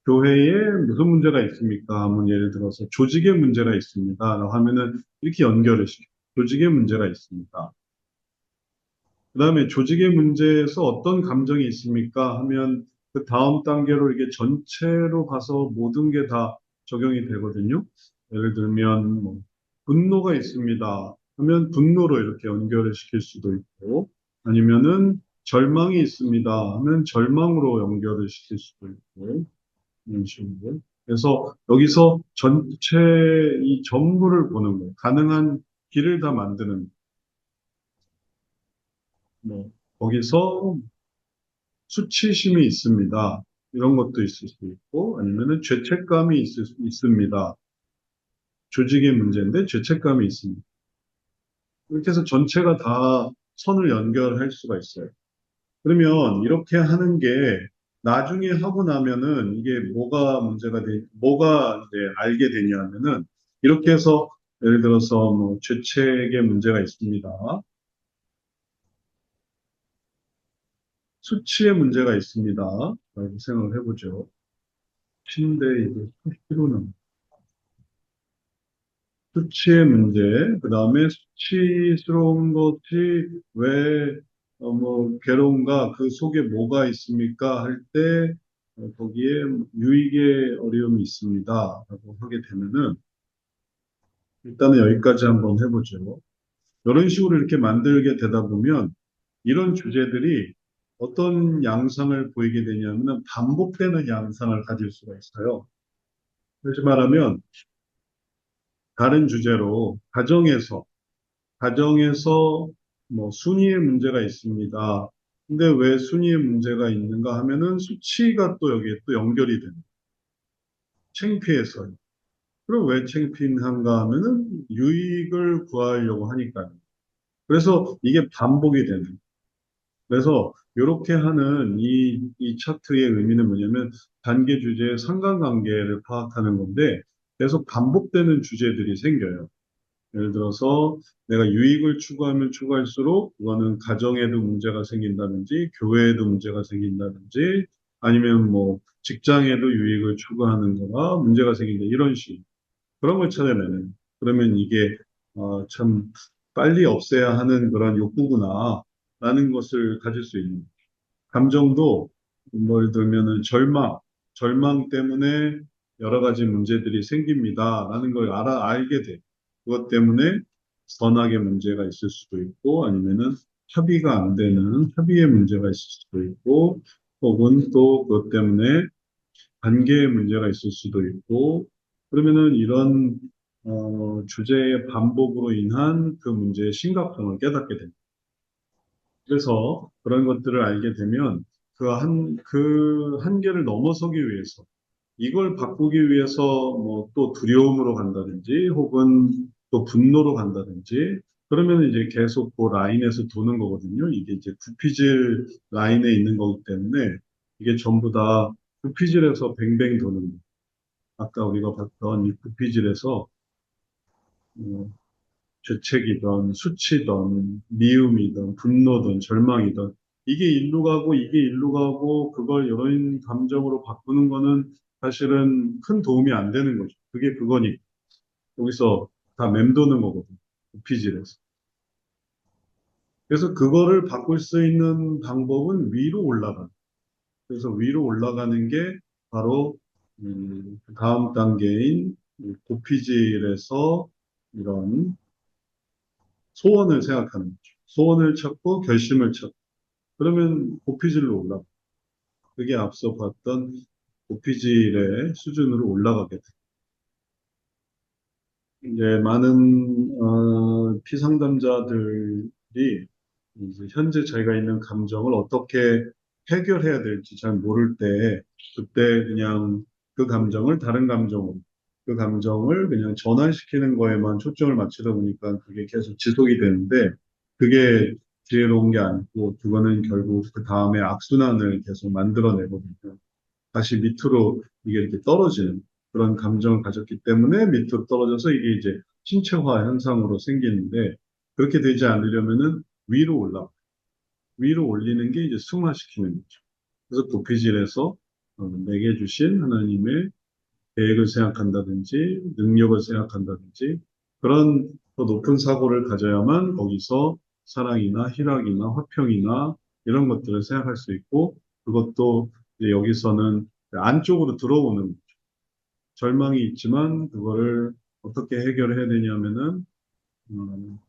교회에 무슨 문제가 있습니까? 하면 예를 들어서 조직에 문제가 있습니다. 라고 하면은 이렇게 연결을 시켜요. 조직에 문제가 있습니다. 그 다음에 조직의 문제에서 어떤 감정이 있습니까? 하면 그 다음 단계로 이게 전체로 가서 모든 게 다 적용이 되거든요. 예를 들면 뭐 분노가 있습니다. 하면 분노로 이렇게 연결을 시킬 수도 있고 아니면은 절망이 있습니다. 하면 절망으로 연결을 시킬 수도 있고 이런 식으로. 그래서 여기서 전체 이 전부를 보는 거예요. 가능한 길을 다 만드는 뭐 거기서 수치심이 있습니다. 이런 것도 있을 수 있고, 아니면은 죄책감이 있을 수 있습니다. 조직의 문제인데 죄책감이 있습니다. 이렇게 해서 전체가 다 선을 연결할 수가 있어요. 그러면 이렇게 하는 게 나중에 하고 나면은 이게 뭐가 이제 알게 되냐면은 이렇게 해서 예를 들어서 뭐 죄책의 문제가 있습니다. 수치의 문제가 있습니다. 라고 생각을 해보죠. 침대 이거 수치로는 수치의 문제, 그 다음에 수치스러운 것이 왜, 괴로운가, 그 속에 뭐가 있습니까? 할 때, 거기에 유익의 어려움이 있습니다. 라고 하게 되면은, 일단은 여기까지 한번 해보죠. 이런 식으로 이렇게 만들게 되다 보면, 이런 주제들이 어떤 양상을 보이게 되냐면은, 반복되는 양상을 가질 수가 있어요. 그렇지 말하면, 다른 주제로, 가정에서 뭐 순위의 문제가 있습니다. 근데 왜 순위의 문제가 있는가 하면은 수치가 또 여기에 또 연결이 됩니다. 창피해서요. 그럼 왜 창피한가 하면은 유익을 구하려고 하니까요. 그래서 이게 반복이 되는. 그래서 이렇게 하는 이 차트의 의미는 뭐냐면 단계 주제의 상관관계를 파악하는 건데 계속 반복되는 주제들이 생겨요. 예를 들어서 내가 유익을 추구하면 추구할수록 그거는 가정에도 문제가 생긴다든지 교회에도 문제가 생긴다든지 아니면 뭐 직장에도 유익을 추구하는 거가 문제가 생긴다 이런 식 그런 걸 찾아내는 그러면 이게 참 빨리 없애야 하는 그런 욕구구나 라는 것을 가질 수 있는 감정도 뭐 예를 들면은 절망 때문에 여러 가지 문제들이 생깁니다. 라는 걸 알게 돼. 그것 때문에 선악의 문제가 있을 수도 있고 아니면은 합의가 안 되는 합의의 문제가 있을 수도 있고 혹은 또 그것 때문에 관계의 문제가 있을 수도 있고 그러면은 이런 주제의 반복으로 인한 그 문제의 심각성을 깨닫게 됩니다. 그래서 그런 것들을 알게 되면 그 한계를 넘어서기 위해서 이걸 바꾸기 위해서 뭐 또 두려움으로 간다든지 혹은 또 분노로 간다든지 그러면 이제 계속 그 라인에서 도는 거거든요. 이게 이제 구피질 라인에 있는 거기 때문에 이게 전부 다 구피질에서 뱅뱅 도는 거예요. 아까 우리가 봤던 이 구피질에서 어, 죄책이든 수치든 미움이든 분노든 절망이든 이게 일로 가고 이게 일로 가고 그걸 여러 감정으로 바꾸는 거는 사실은 큰 도움이 안 되는 거죠. 그게 그거니 여기서 다 맴도는 거거든요. 피질에서. 그래서 그거를 바꿀 수 있는 방법은 위로 올라가는. 그래서 위로 올라가는 게 바로 그 다음 단계인 고피질에서 이런 소원을 생각하는 거죠. 소원을 찾고 결심을 찾고 그러면 고피질로 올라가. 그게 앞서 봤던 고피질의 수준으로 올라가게 돼. 이제 많은 피상담자들이 이제 현재 자기가 있는 감정을 어떻게 해결해야 될지 잘 모를 때 그때 그냥 그 감정을 다른 감정으로 그 감정을 그냥 전환시키는 거에만 초점을 맞추다 보니까 그게 계속 지속이 되는데 그게 지혜로운 게 아니고 그거는 결국 그 다음에 악순환을 계속 만들어내거든요. 다시 밑으로 이게 이렇게 떨어지는 그런 감정을 가졌기 때문에 밑으로 떨어져서 이게 이제 신체화 현상으로 생기는데 그렇게 되지 않으려면은 위로 올리는 게 이제 승화시키는 거죠. 그래서 도피질에서 내게 주신 하나님의 계획을 생각한다든지 능력을 생각한다든지 그런 더 높은 사고를 가져야만 거기서 사랑이나 희락이나 화평이나 이런 것들을 생각할 수 있고 그것도 이제 여기서는 안쪽으로 들어오는 절망이 있지만 그거를 어떻게 해결해야 되냐면은 음,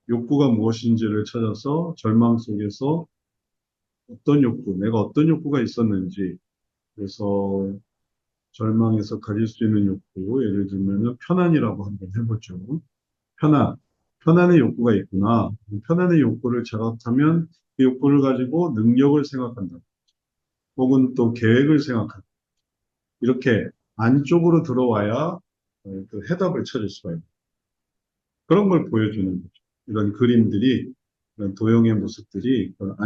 욕구가 무엇인지를 찾아서 절망 속에서 어떤 욕구, 내가 어떤 욕구가 있었는지 그래서 절망에서 가질 수 있는 욕구, 예를 들면은 편안이라고 한번 해보죠. 편안. 편안의 욕구가 있구나. 편안의 욕구를 자각하면 그 욕구를 가지고 능력을 생각한다. 혹은 또 계획을 생각한다. 이렇게 안쪽으로 들어와야 그 해답을 찾을 수가 있다. 그런 걸 보여주는 거죠. 이런 그림들이, 이런 도형의 모습들이 그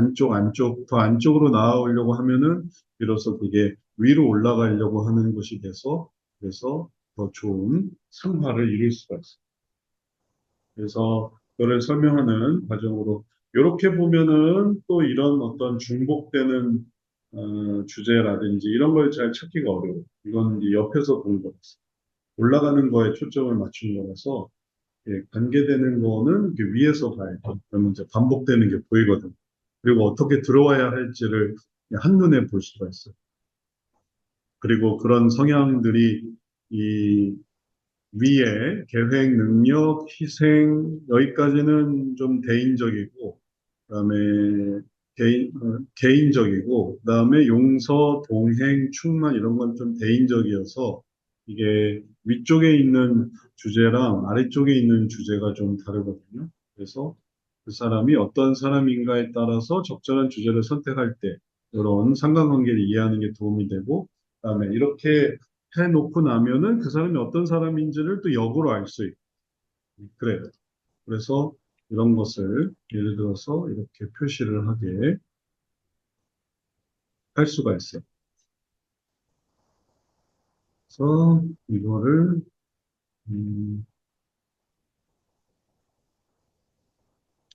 더 안쪽으로 나아오려고 하면은 비로소 그게 위로 올라가려고 하는 것이 돼서 그래서 더 좋은 상화를 이룰 수가 있어요. 그래서 그걸 설명하는 과정으로 이렇게 보면은 또 이런 어떤 중복되는 주제라든지 이런 걸 잘 찾기가 어려워요. 이건 이제 옆에서 본 거라서 올라가는 거에 초점을 맞춘 거라서 예, 관계되는 거는 이렇게 위에서 봐야죠. 그러면 이제 반복되는 게 보이거든. 그리고 어떻게 들어와야 할지를 한눈에 볼 수가 있어요. 그리고 그런 성향들이 이 위에 계획, 능력, 희생, 여기까지는 좀 대인적이고, 그다음에 개인적이고, 그다음에 용서, 동행, 충만 이런 건 좀 대인적이어서 이게 위쪽에 있는 주제랑 아래쪽에 있는 주제가 좀 다르거든요. 그래서 그 사람이 어떤 사람인가에 따라서 적절한 주제를 선택할 때 이런 상관관계를 이해하는 게 도움이 되고, 그다음에 이렇게 해놓고 나면은 그 사람이 어떤 사람인지를 또 역으로 알 수 있고 그래요. 그래서 이런 것을 예를 들어서 이렇게 표시를 하게 할 수가 있어요. 그래서 이거를 음,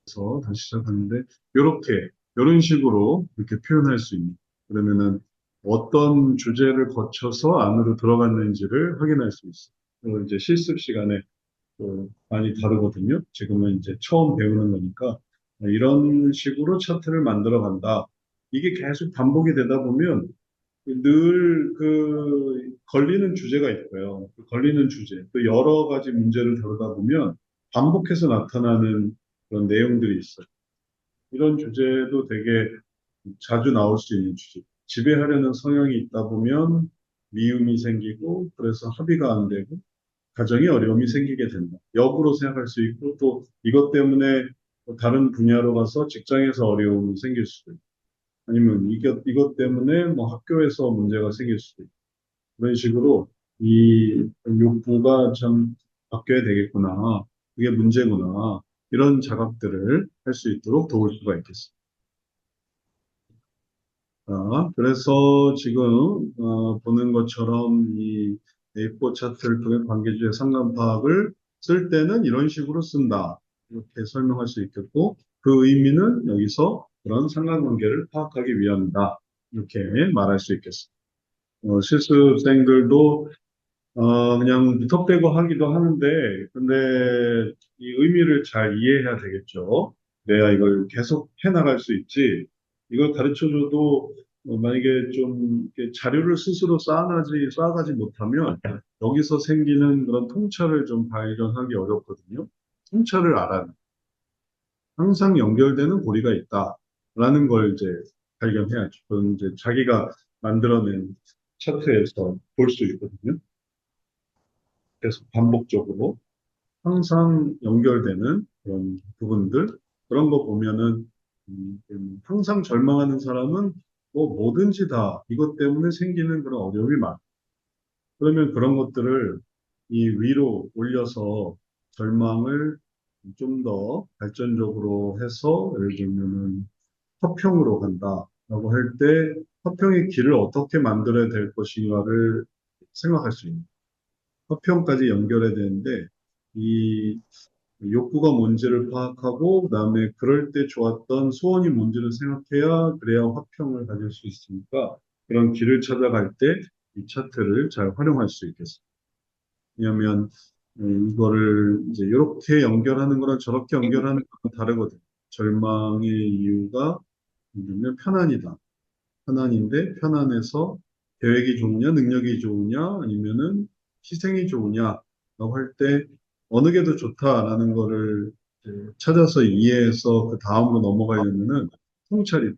그래서 다시 시작하는데 이렇게 이런 식으로 이렇게 표현할 수 있는 그러면은 어떤 주제를 거쳐서 안으로 들어갔는지를 확인할 수 있어요. 이걸 이제 실습 시간에 또 많이 다르거든요. 지금은 이제 처음 배우는 거니까 이런 식으로 차트를 만들어 간다. 이게 계속 반복이 되다 보면 늘 그 걸리는 주제가 있고요. 그 걸리는 주제, 또 여러 가지 문제를 다루다 보면 반복해서 나타나는 그런 내용들이 있어요. 이런 주제도 되게 자주 나올 수 있는 주제. 지배하려는 성향이 있다 보면 미움이 생기고 그래서 합의가 안 되고 가정에 어려움이 생기게 된다. 역으로 생각할 수 있고 또 이것 때문에 다른 분야로 가서 직장에서 어려움이 생길 수도 있고 아니면 이것 때문에 뭐 학교에서 문제가 생길 수도 있고 그런 식으로 이 욕구가 참 바뀌어야 되겠구나. 그게 문제구나. 이런 자각들을 할 수 있도록 도울 수가 있겠습니다. 그래서 지금 보는 것처럼 이 A4 차트를 통해 관계주의 상관 파악을 쓸 때는 이런 식으로 쓴다. 이렇게 설명할 수 있겠고 그 의미는 여기서 그런 상관관계를 파악하기 위함이다. 이렇게 말할 수 있겠습니다. 실습생들도 그냥 무턱대고 하기도 하는데 근데 이 의미를 잘 이해해야 되겠죠. 그래야 이걸 계속 해나갈 수 있지. 이걸 가르쳐줘도 만약에 좀 이렇게 자료를 스스로 쌓아가지 못하면 여기서 생기는 그런 통찰을 좀 발견하기 어렵거든요. 통찰을 알아야 돼. 항상 연결되는 고리가 있다라는 걸 이제 발견해야죠. 그건 이제 자기가 만들어낸 차트에서 볼 수 있거든요. 계속 반복적으로 항상 연결되는 그런 부분들 그런 거 보면은 항상 절망하는 사람은 뭐 뭐든지 다 이것 때문에 생기는 그런 어려움이 많아. 그러면 그런 것들을 이 위로 올려서 절망을 좀 더 발전적으로 해서 예를 들면은 화평으로 간다라고 할 때 화평의 길을 어떻게 만들어야 될 것인가를 생각할 수 있는. 화평까지 연결해야 되는데 이 욕구가 뭔지를 파악하고 그다음에 그럴 때 좋았던 소원이 뭔지를 생각해야 그래야 화평을 가질 수 있으니까 그런 길을 찾아갈 때 이 차트를 잘 활용할 수 있겠습니다. 왜냐하면 이거를 이제 이렇게 연결하는 거랑 저렇게 연결하는 거랑 다르거든요. 절망의 이유가 뭐냐면 편안이다. 편안인데 편안해서 계획이 좋으냐, 능력이 좋으냐, 아니면은 희생이 좋으냐라고 할 때 어느 게 더 좋다라는 거를 이제 찾아서 이해해서 그 다음으로 넘어가려면은 통찰이